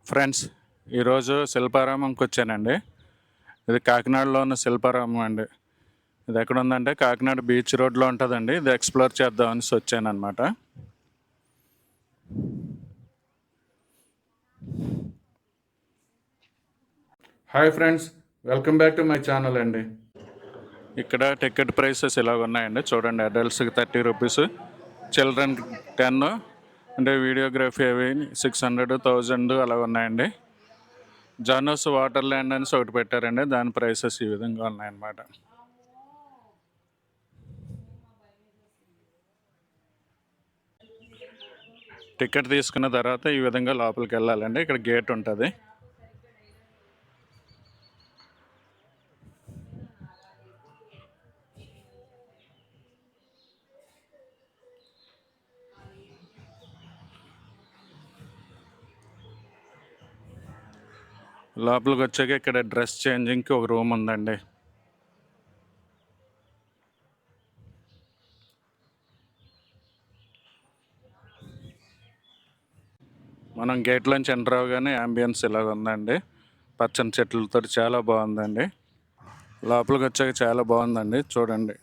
Friends, ఈరోజు శిల్పారామంకి వచ్చానండి. ఇది కాకినాడలో ఉన్న శిల్పారామం అండి. ఇది ఎక్కడ ఉందంటే కాకినాడ బీచ్ రోడ్లో ఉంటుందండి. ఇది ఎక్స్ప్లోర్ చేద్దామని వచ్చానమాట. Hi friends, welcome back to my channel అండి. ఇక్కడ టికెట్ ప్రైసెస్ ఇలాగ ఉన్నాయండి. చూడండి, అడల్ట్స్కి 30 రూపీస్, చిల్డ్రన్కి 10, అంటే వీడియోగ్రఫీ అవి 600, 1000 అలా ఉన్నాయండి. జానోస్ వాటర్ ల్యాండ్ అని ఒకటి పెట్టారండి. దాని ప్రైసెస్ ఈ విధంగా ఉన్నాయన్నమాట. టికెట్ తీసుకున్న తర్వాత ఈ విధంగా లోపలికి వెళ్ళాలండి. ఇక్కడ గేట్ ఉంటుంది. లోపలికి వచ్చాక ఇక్కడ డ్రెస్ చేంజింగ్కి ఒక రూమ్ ఉందండి. మనం గేట్లోంచి ఎంటర్ అవగానే యాంబియన్స్ ఇలాగ ఉందండి. పచ్చని చెట్లతో చాలా బాగుందండి. లోపలికి వచ్చాక చాలా బాగుందండి. చూడండి,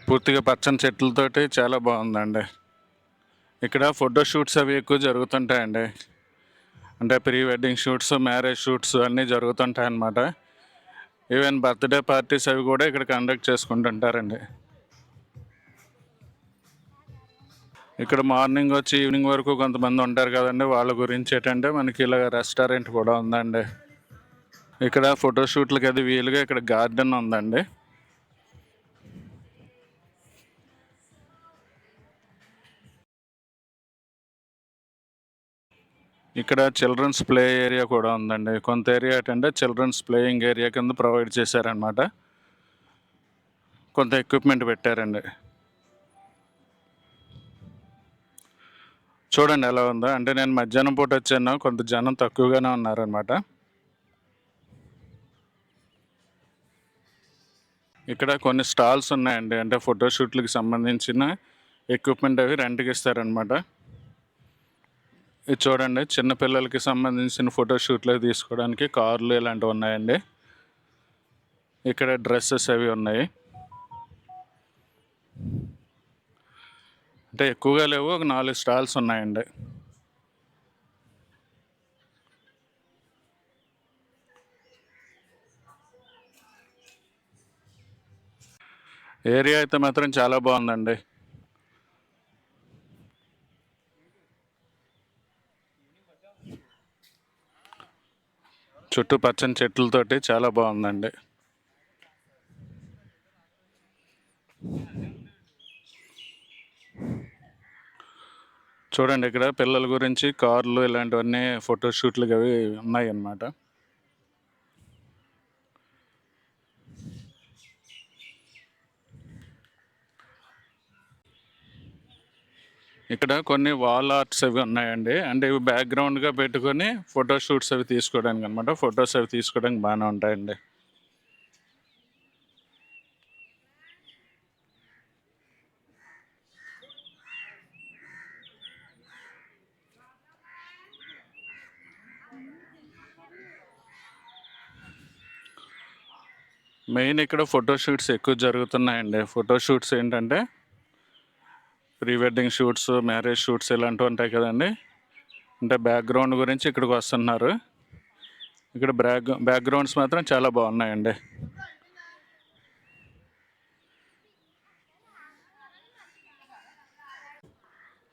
పూర్తిగా పచ్చని చెట్లతోటి చాలా బాగుందండి. ఇక్కడ ఫోటో షూట్స్ అవి ఎక్కువ జరుగుతుంటాయండి. అంటే pre wedding shoots, marriage shoots అన్నీ జరుగుతుంటాయి అన్నమాట. ఈవెన్ బర్త్డే పార్టీస్ అవి కూడా ఇక్కడ కండక్ట్ చేసుకుంటుంటారండి. ఇక్కడ మార్నింగ్ వచ్చి ఈవినింగ్ వరకు కొంతమంది ఉంటారు కదండి. వాళ్ళ గురించి ఏంటంటే మనకి ఇలా రెస్టారెంట్ కూడా ఉందండి. ఇక్కడ ఫోటోషూట్లకి అది వీలుగా ఇక్కడ గార్డెన్ ఉందండి. ఇక్కడ చిల్డ్రన్స్ ప్లే ఏరియా కూడా ఉందండి. కొంత ఏరియా ఏంటంటే చిల్డ్రన్స్ ప్లేయింగ్ ఏరియా కింద ప్రొవైడ్ చేశారనమాట. కొంత ఎక్విప్మెంట్ పెట్టారండి. చూడండి ఎలా ఉందో. అంటే నేను మధ్యాహ్నం పూట వచ్చాను, కొంత జనం తక్కువగానే ఉన్నారనమాట. ఇక్కడ కొన్ని స్టాల్స్ ఉన్నాయండి. అంటే ఫోటోషూట్లకి సంబంధించిన ఎక్విప్మెంట్ అవి రెంట్కి ఇస్తారనమాట. ఇది చూడండి, చిన్నపిల్లలకి సంబంధించిన ఫోటోషూట్లు తీసుకోవడానికి కార్లు ఇలాంటివి ఉన్నాయండి. ఇక్కడ డ్రెస్సెస్ అవి ఉన్నాయి. అంటే ఎక్కువగా లేవు, ఒక 4 స్టాల్స్ ఉన్నాయండి. ఏరియా అయితే మాత్రం చాలా బాగుందండి. చుట్టూ పచ్చని చెట్లతోటి చాలా బాగుందండి. చూడండి, ఇక్కడ పిల్లల గురించి కార్లు ఇలాంటివన్నీ ఫోటోషూట్లకి అవి ఉన్నాయి అన్నమాట. ఇక్కడ కొన్ని వాల్ ఆర్ట్స్ అవి ఉన్నాయండి. అంటే ఇవి బ్యాక్గ్రౌండ్గా పెట్టుకొని ఫోటోషూట్స్ అవి తీసుకోవడానికి అనమాట. ఫొటోస్ అవి తీసుకోవడానికి బాగానే ఉంటాయండి. మెయిన్ ఇక్కడ ఫోటోషూట్స్ ఎక్కువ జరుగుతున్నాయండి. ఫోటోషూట్స్ ఏంటంటే pre wedding shoots, marriage shoots ఇలాంటివి ఉంటాయి కదండి. అంటే బ్యాక్గ్రౌండ్ గురించి ఇక్కడికి వస్తున్నారు. ఇక్కడ బ్యాక్గ్రౌండ్స్ మాత్రం చాలా బాగున్నాయండి.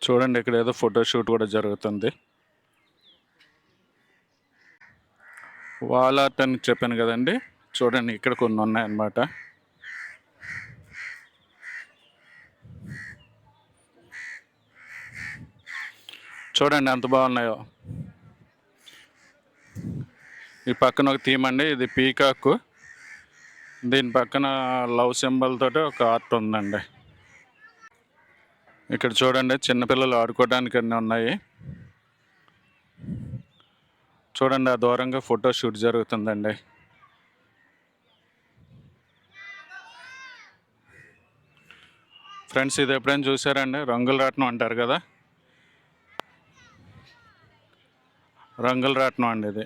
చూడండి, ఇక్కడ ఏదో ఫోటోషూట్ కూడా జరుగుతుంది. వాల్ ఆర్ట్ అని చెప్పాను కదండి. చూడండి, ఇక్కడ కొన్ని ఉన్నాయన్నమాట. చూడండి ఎంత బాగున్నాయో. ఈ పక్కన ఒక థీమ్ అండి. ఇది పీకాక్. దీని పక్కన లవ్ సింబల్ తోటి ఒక ఆర్ట్ ఉందండి. ఇక్కడ చూడండి, చిన్నపిల్లలు ఆడుకోవడానికి అన్నీ ఉన్నాయి. చూడండి, ఆ దూరంగా ఫోటో షూట్ జరుగుతుందండి. ఫ్రెండ్స్ ఇది ఎప్పుడైనా చూసారండి? రంగుల రాట్నం అంటారు కదా, రంగుల రాట్నం అండి ఇది.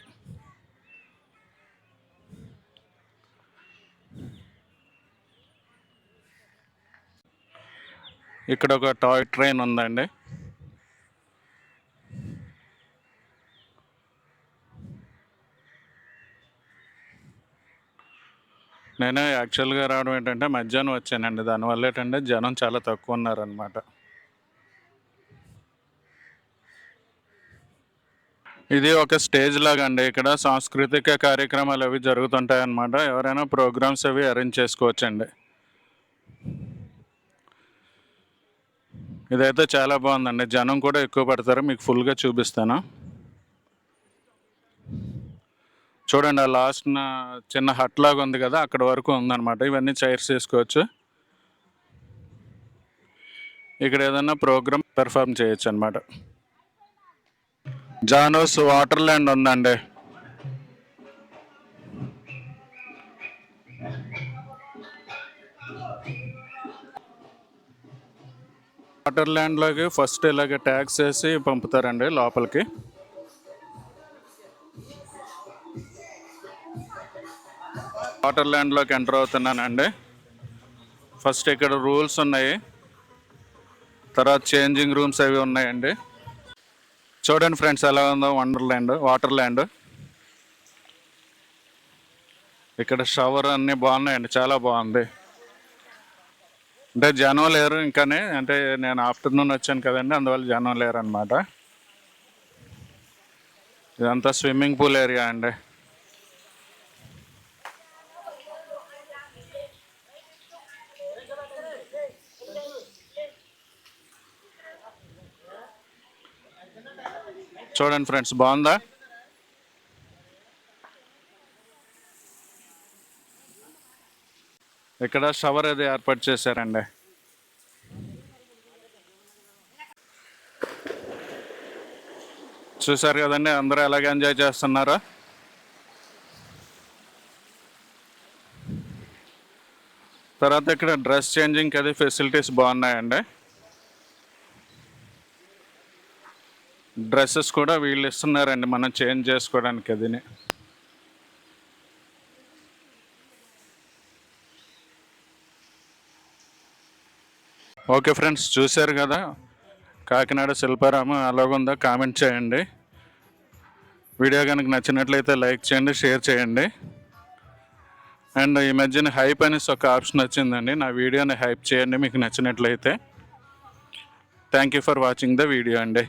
ఇక్కడ ఒక టాయ్ ట్రైన్ ఉందండి. నేను యాక్చువల్గా రావడం ఏంటంటే మధ్యాహ్నం వచ్చానండి. దానివల్ల ఏంటంటే జనం చాలా తక్కువ ఉన్నారనమాట. ఇది ఒక స్టేజ్ లాగా అండి. ఇక్కడ సాంస్కృతిక కార్యక్రమాలు అవి జరుగుతుంటాయి అన్నమాట. ఎవరైనా ప్రోగ్రామ్స్ అవి అరేంజ్ చేసుకోవచ్చండి. ఇదైతే చాలా బాగుందండి. జనం కూడా ఎక్కువ పడతారు. మీకు ఫుల్గా చూపిస్తాను చూడండి. ఆ లాస్ట్ చిన్న హట్ లాగా ఉంది కదా, అక్కడ వరకు ఉందన్నమాట. ఇవన్నీ చైర్స్ వేసుకోవచ్చు. ఇక్కడ ఏదైనా ప్రోగ్రామ్ పెర్ఫామ్ చేయొచ్చు అనమాట. జానోస్ వాటర్ ల్యాండ్ ఉందండి. వాటర్ ల్యాండ్లోకి ఫస్ట్ ఇలాగ ట్యాక్స్ వేసి పంపుతారండి లోపలికి. వాటర్ ల్యాండ్లోకి ఎంటర్ అవుతున్నానండి. ఫస్ట్ ఇక్కడ రూల్స్ ఉన్నాయి, తర్వాత చేంజింగ్ రూమ్స్ అవి ఉన్నాయండి. చూడండి ఫ్రెండ్స్ ఎలా ఉందో వండర్ల్యాండ్, వాటర్ ల్యాండ్. ఇక్కడ షవర్ అన్నీ బాగున్నాయండి, చాలా బాగుంది. అంటే జనం లేరు ఇంకానే, అంటే నేను ఆఫ్టర్నూన్ వచ్చాను కదండి, అందువల్ల జనం లేరు అనమాట. ఇదంతా స్విమ్మింగ్ పూల్ ఏరియా అండి. చూడండి ఫ్రెండ్స్ బాగుందా? ఇక్కడ షవర్ అది ఏర్పాటు చేశారండి. చూసారు కదండి అందరూ ఎలాగ ఎంజాయ్ చేస్తున్నారో. తర్వాత ఇక్కడ డ్రెస్ చేంజింగ్ అది ఫెసిలిటీస్ బాగున్నాయండి. డ్రెస్సెస్ కూడా వీళ్ళు ఇస్తున్నారండి మనం చేంజ్ చేసుకోవడానికి. అదిని ఓకే ఫ్రెండ్స్, చూశారు కదా కాకినాడ శిల్పారామం ఎలాగుందో కామెంట్ చేయండి. వీడియో కనుక నచ్చినట్లయితే లైక్ చేయండి, షేర్ చేయండి. అండ్ ఈ మధ్యన హైప్ అనేసి ఒక ఆప్షన్ వచ్చిందండి. నా వీడియోని హైప్ చేయండి మీకు నచ్చినట్లయితే. Thank you for watching the video అండి.